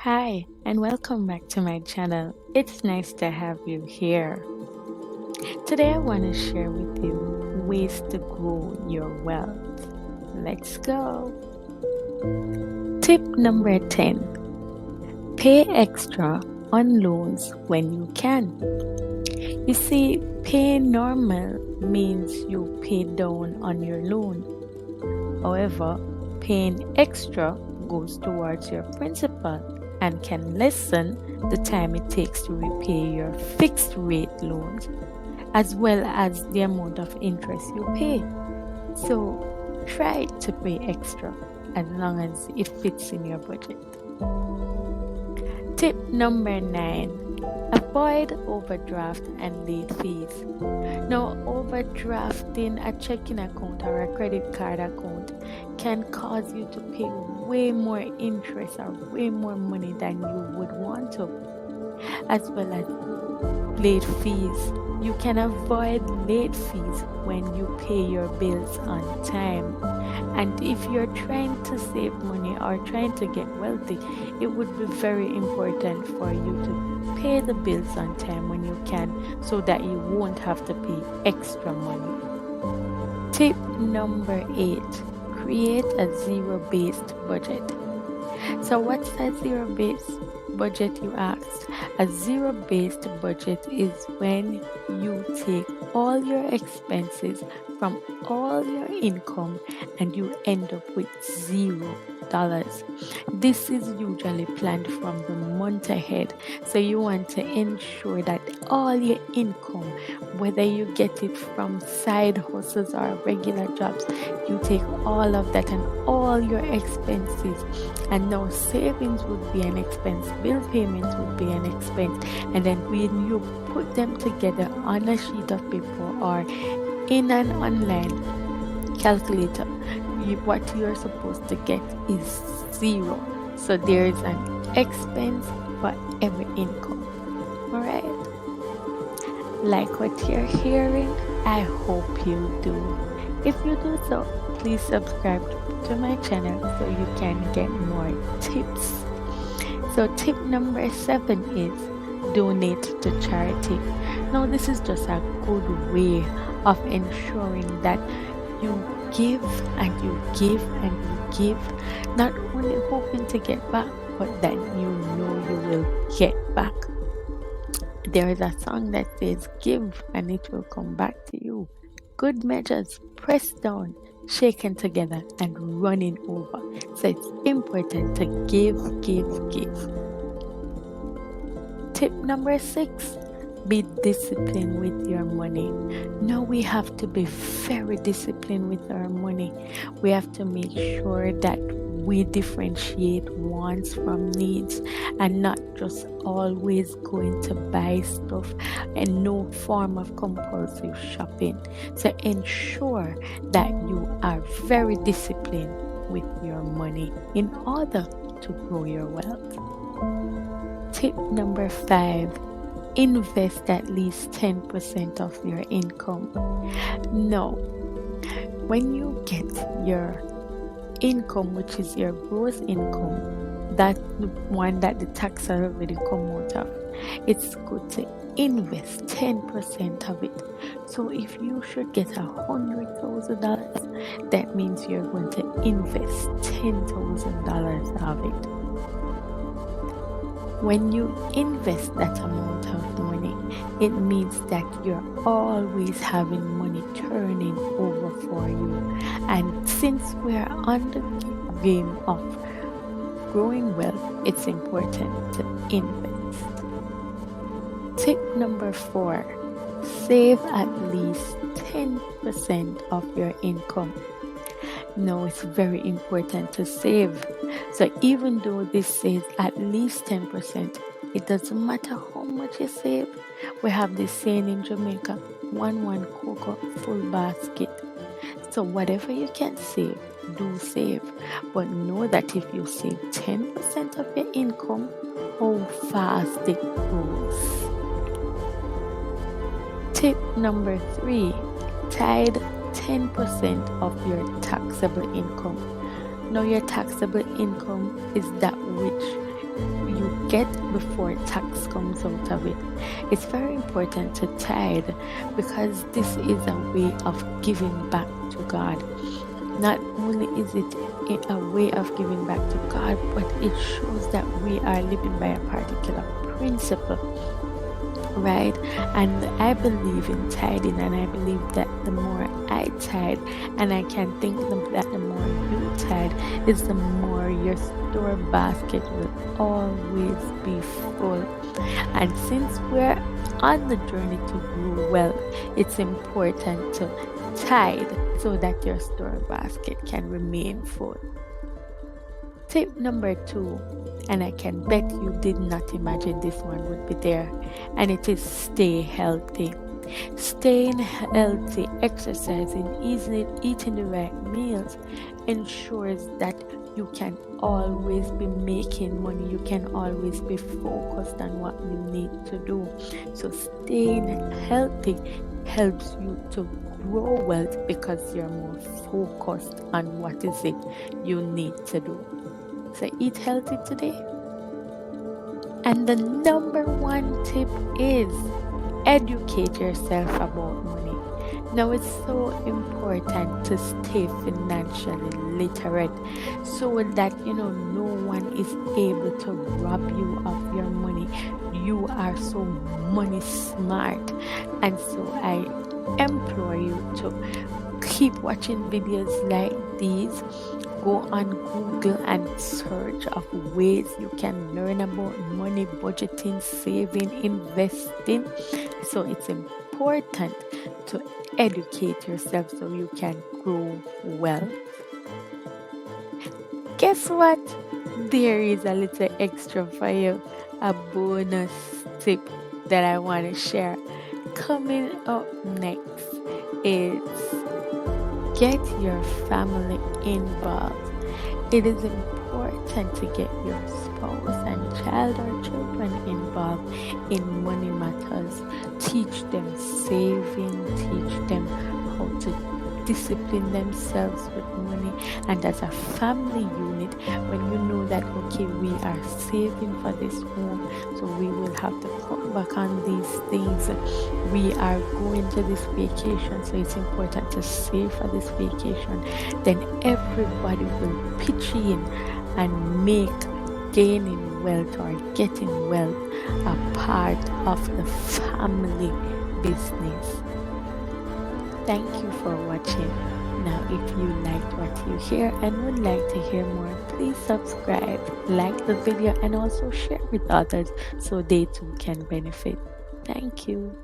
Hi, and welcome back to my channel. It's nice to have you here. Today, I want to share with you ways to grow your wealth. Let's go. Tip number 10: pay extra on loans when you can. You see, paying normal means you pay down on your loan. However, paying extra goes towards your principal and can lessen the time it takes to repay your fixed rate loans, as well as the amount of interest you pay. So try to pay extra as long as it fits in your budget. Tip number 9: avoid overdraft and late fees. Now, overdrafting a checking account or a credit card account can cause you to pay way more interest or way more money than you would want to, as well as late fees. You can avoid late fees when you pay your bills on time. And if you're trying to save money or trying to get wealthy, it would be very important for you to pay the bills on time when you can so that you won't have to pay extra money. Tip number 8: create a zero-based budget. So, what's a zero-based budget, you asked? A zero-based budget is when you take all your expenses from all your income and you end up with $0. This is usually planned from the month ahead. So you want to ensure that all your income, whether you get it from side hustles or regular jobs, you take all of that and all your expenses. And now savings would be an expense, bill payments would be an expense, and then when you put them together on a sheet of paper or in an online calculator, what you're supposed to get is zero. So there is an expense for every income. All right. Like what you're hearing? I hope you do. If you do so, please subscribe to my channel so you can get more tips. So tip number 7 is donate to charity. Now, this is just a good way of ensuring that you give and you give and you give, not only hoping to get back, but that you know you will get back. There is a song that says, "Give and it will come back to you. Good measures, pressed down, shaken together, and running over." So it's important to give, give, give. Tip number 6: be disciplined with your money. Now we have to be very disciplined with our money. We have to make sure that we differentiate wants from needs and not just always going to buy stuff and no form of compulsive shopping. So ensure that you are very disciplined with your money in order to grow your wealth. Tip number 5: invest at least 10% of your income. Now, when you get your income, which is your gross income, that one that the tax already come out of, it's good to invest 10% of it. So if you should get $100,000, that means you're going to invest $10,000 of it. When you invest that amount of money, it means that you're always having money turning over for you. And since we're on the game of growing wealth, it's important to invest. Tip number 4: save at least 10% of your income. Now, it's very important to save. So even though this says at least 10%, it doesn't matter how much you save. We have this saying in Jamaica, one cocoa, full basket. So whatever you can save, do save. But know that if you save 10% of your income, how fast it grows. Tip number 3: tithe 10% of your taxable income. Now, your taxable income is that which get before tax comes out of it. It's very important to tithe because this is a way of giving back to God. Not only is it a way of giving back to God, but it shows that we are living by a particular principle, right? And I believe in tithing, and I believe that the more I tithe, and I can think that the more you tithe, is the more your store basket will always be full. And since we're on the journey to grow wealth, it's important to tithe so that your store basket can remain full. Tip number 2, and I can bet you did not imagine this one would be there, and it is stay healthy. Staying healthy, exercising, eating the right meals ensures that you can always be making money. You can always be focused on what you need to do. So staying healthy helps you to grow wealth because you're more focused on what is it you need to do. So eat healthy today. And the number 1 tip is educate yourself about money. Now it's so important to stay financially literate so that no one is able to rob you of your money. You are so money smart, and so I implore you to keep watching videos like these. Go on Google and search of ways you can learn about money, budgeting, saving, investing. So it's important to educate yourself so you can grow wealth. Guess what? There is a little extra for you, a bonus tip that I want to share. Coming up next is get your family involved. It is important to get your spouse and child or children involved in money matters. Teach them saving, teach them how to discipline themselves with money. And as a family unit, when you know that okay, we are saving for this home, so we will have to cut back on these things. We are going to this vacation, so it's important to save for this vacation. Then everybody will pitch in and make gaining wealth or getting wealth a part of the family business. Thank you for watching. Now, if you liked what you hear and would like to hear more, please subscribe, like the video, and also share with others so they too can benefit. Thank you.